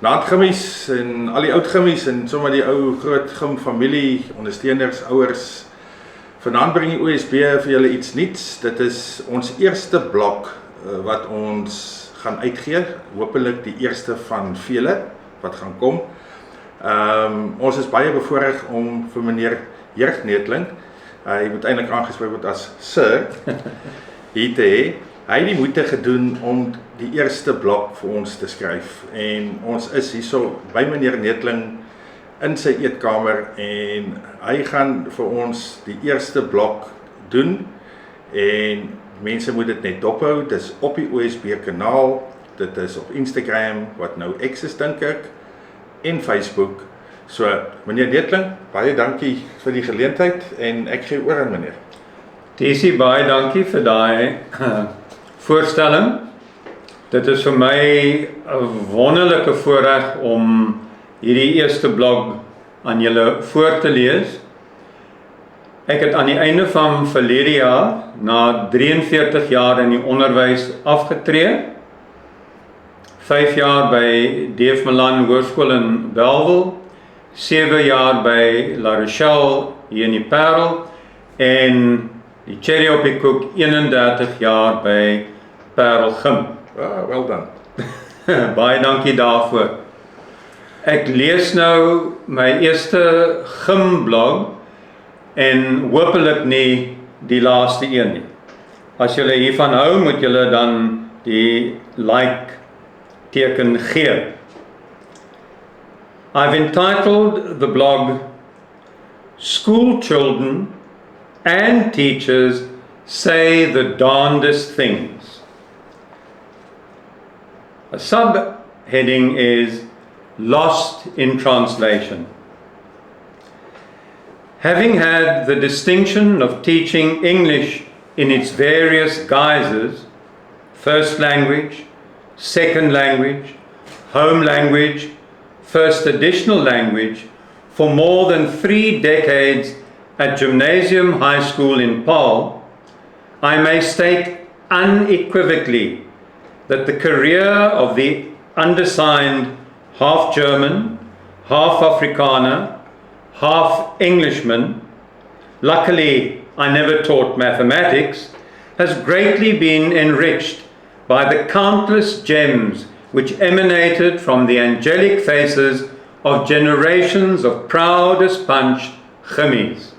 Oud-Gimmies en al die Oud-Gimmies en sommer die ou groot gym familie, ondersteuners, ouers. Vanaand bring die OSB vir julle iets nuuts. Dit is ons eerste blok wat ons gaan uitgee. Hopelik die eerste van vele wat gaan kom. Ons is baie bevoorreg om vir meneer Joerg Neethling, hy moet eintlik aangespreek word as Sir, hier te hê. Hy het die moeite gedoen om die eerste blok vir ons te skryf en ons is hierso by meneer Neethling in sy eetkamer en hy gaan vir ons die eerste blok doen en mense moet dit net dophou. Dit is op die OSB kanaal, dit is op Instagram wat nou X is dink ek en Facebook. So meneer Neethling, baie dankie vir die geleentheid en ek gee oor aan meneer. Tessie, baie dankie vir daai voorstelling. Dit is vir my 'n wonderlike voorreg om hierdie eerste blog aan julle voor te lees. Ek het aan die einde van verlede jaar, na 43 jaar in die onderwys afgetree. 5 jaar by D.F. Malan Hoërskool in Bellville, 7 jaar by La Rochelle hier in die Paarl en die cherry op die koek 31 jaar by Paarl Gym. Well done. Baie dankie daarvoor. Ek lees nou my eerste gymblog en hopelik nie die laaste een nie. As julle hiervan hou, moet julle dan die like teken gee. I've entitled the blog School Children and Teachers Say the Darndest Things. A subheading is Lost in Translation. Having had the distinction of teaching English in its various guises, first language, second language, home language, first additional language, for more than 3 decades at Gimnasium High School in Paarl, I may state unequivocally that the career of the undersigned half German, half Afrikaner, half Englishman, luckily I never taught mathematics, has greatly been enriched by the countless gems which emanated from the angelic faces of generations of proud as punch Gimmies.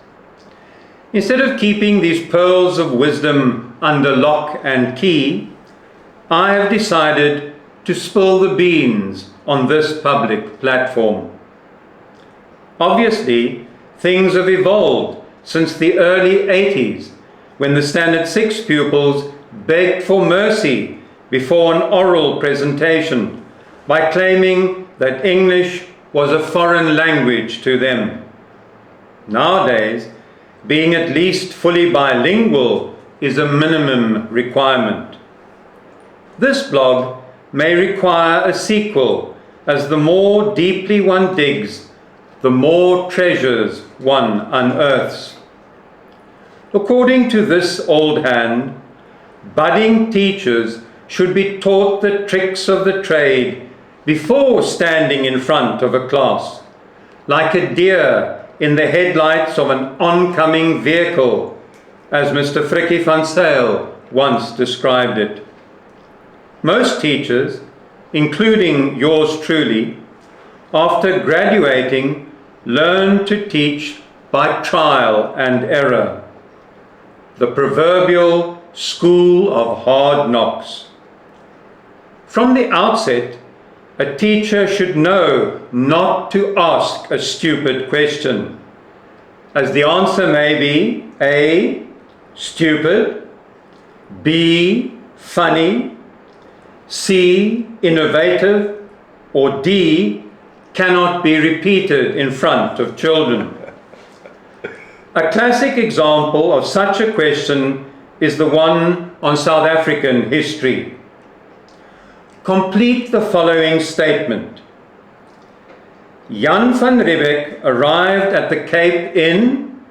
Instead of keeping these pearls of wisdom under lock and key, I have decided to spill the beans on this public platform. Obviously, things have evolved since the early 80s, when the Standard 6 pupils begged for mercy before an oral presentation by claiming that English was a foreign language to them. Nowadays, being at least fully bilingual is a minimum requirement. This blog may require a sequel, as the more deeply one digs, the more treasures one unearths. According to this old hand, budding teachers should be taught the tricks of the trade before standing in front of a class, like a deer in the headlights of an oncoming vehicle, as Mr. Frikkie van Zyl once described it. Most teachers, including yours truly, after graduating, learn to teach by trial and error, the proverbial school of hard knocks. From the outset, a teacher should know not to ask a stupid question, as the answer may be A, stupid, B, funny, C, innovative, or D, cannot be repeated in front of children. A classic example of such a question is the one on South African history. Complete the following statement. Jan van Riebeeck arrived at the Cape in ...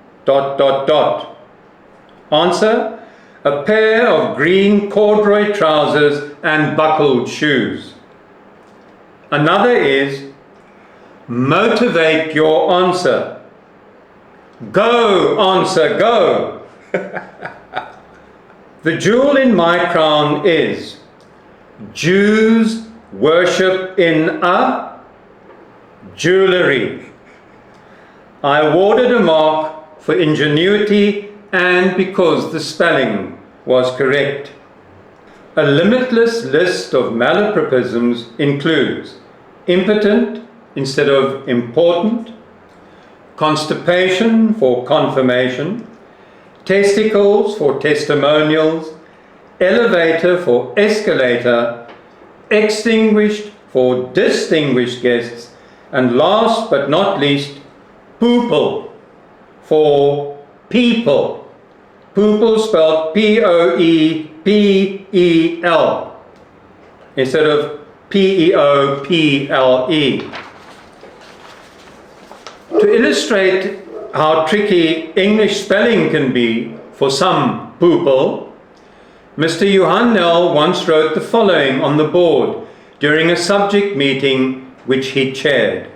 Answer, a pair of green corduroy trousers and buckled shoes. Another is motivate your answer. Go, answer, go. The jewel in my crown is Jews worship in a jewellery. I awarded a mark for ingenuity and because the spelling was correct. A limitless list of malapropisms includes impotent instead of important, constipation for confirmation, testicles for testimonials, elevator for escalator, extinguished for distinguished guests, and last but not least, poople for people. Poople spelled P-O-E-P-E-L instead of P-E-O-P-L-E. To illustrate how tricky English spelling can be for some poople, Mr. Johan Nel once wrote the following on the board during a subject meeting which he chaired.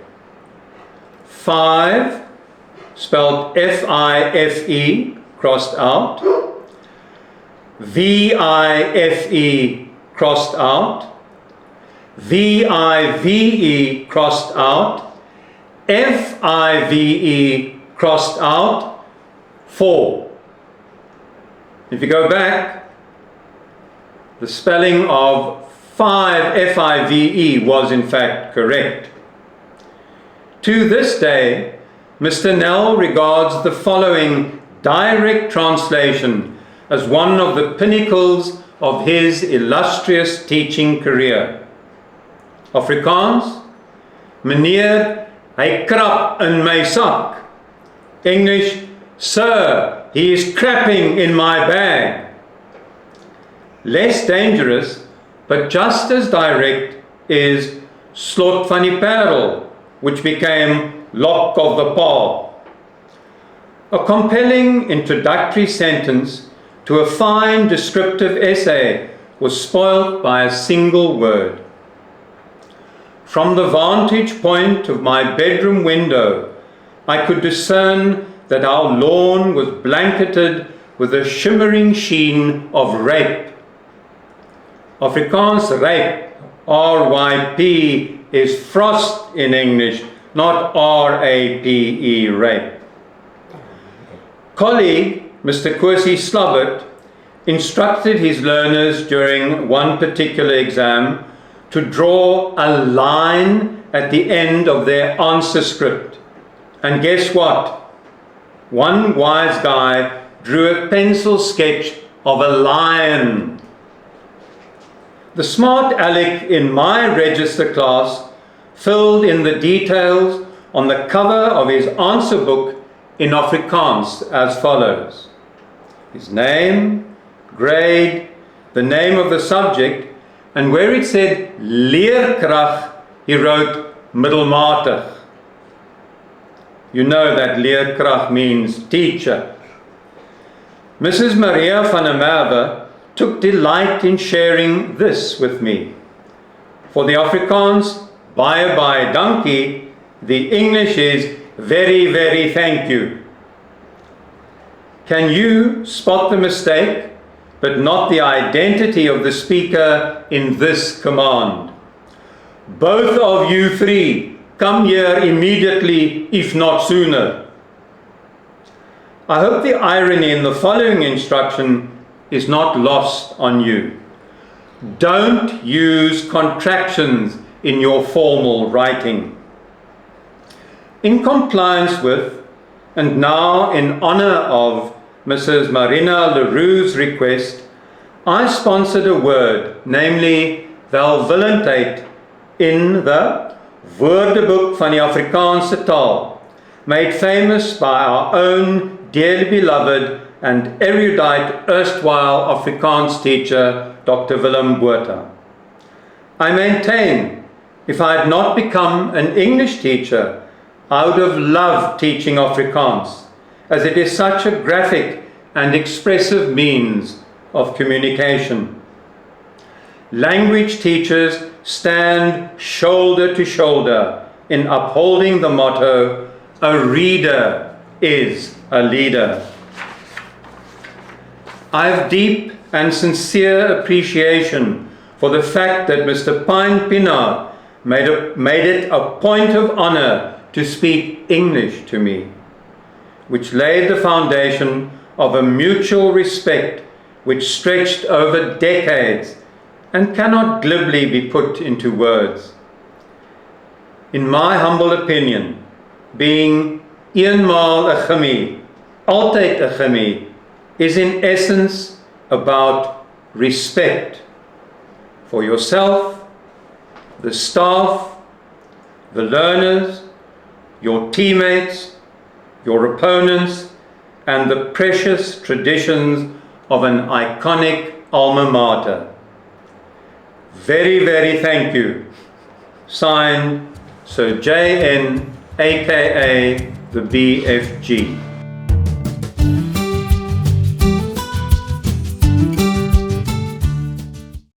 5, spelled F-I-F-E, crossed out. V-I-F-E, crossed out. V-I-V-E, crossed out. F-I-V-E, crossed out. 4. If you go back, the spelling of 5, F-I-V-E, was in fact correct. To this day, Mr. Nell regards the following direct translation as one of the pinnacles of his illustrious teaching career. Afrikaans, meneer, hy krap in my sak. English, sir, he is crapping in my bag. Less dangerous, but just as direct, is slot van die Paarl, which became lock of the paw. A compelling introductory sentence to a fine descriptive essay was spoilt by a single word. From the vantage point of my bedroom window, I could discern that our lawn was blanketed with a shimmering sheen of rape. Afrikaans rape, R-Y-P, is frost in English, not R-A-P-E, rape. Colleague, Mr. Kwesi Slubbert, instructed his learners during one particular exam to draw a line at the end of their answer script. And guess what? One wise guy drew a pencil sketch of a lion. The smart Alec in my register class filled in the details on the cover of his answer book in Afrikaans as follows. His name, grade, the name of the subject, and where it said leerkrag, he wrote middelmatig. You know that leerkrag means teacher. Mrs. Maria van der Merwe took delight in sharing this with me. For the Afrikaans, baie baie dankie, the English is very, very thank you. Can you spot the mistake, but not the identity of the speaker in this command? Both of you three, come here immediately, if not sooner. I hope the irony in the following instruction is not lost on you. Don't use contractions in your formal writing. In compliance with, and now in honor of, Mrs. Marina Leroux's request, I sponsored a word, namely welwillendheid, in the Woordeboek van die Afrikaanse taal, made famous by our own dearly beloved and erudite erstwhile Afrikaans teacher, Dr. Willem Botha. I maintain, if I had not become an English teacher, I would have loved teaching Afrikaans, as it is such a graphic and expressive means of communication. Language teachers stand shoulder to shoulder in upholding the motto, "A reader is a leader." I have deep and sincere appreciation for the fact that Mr. Pine Pienaar made it a point of honor to speak English to me, which laid the foundation of a mutual respect which stretched over decades and cannot glibly be put into words. In my humble opinion, being eenmaal 'n Gimmie, altyd 'n Gimmie, is in essence about respect for yourself, the staff, the learners, your teammates, your opponents, and the precious traditions of an iconic alma mater. Very, very thank you. Signed, Sir J.N., aka the BFG.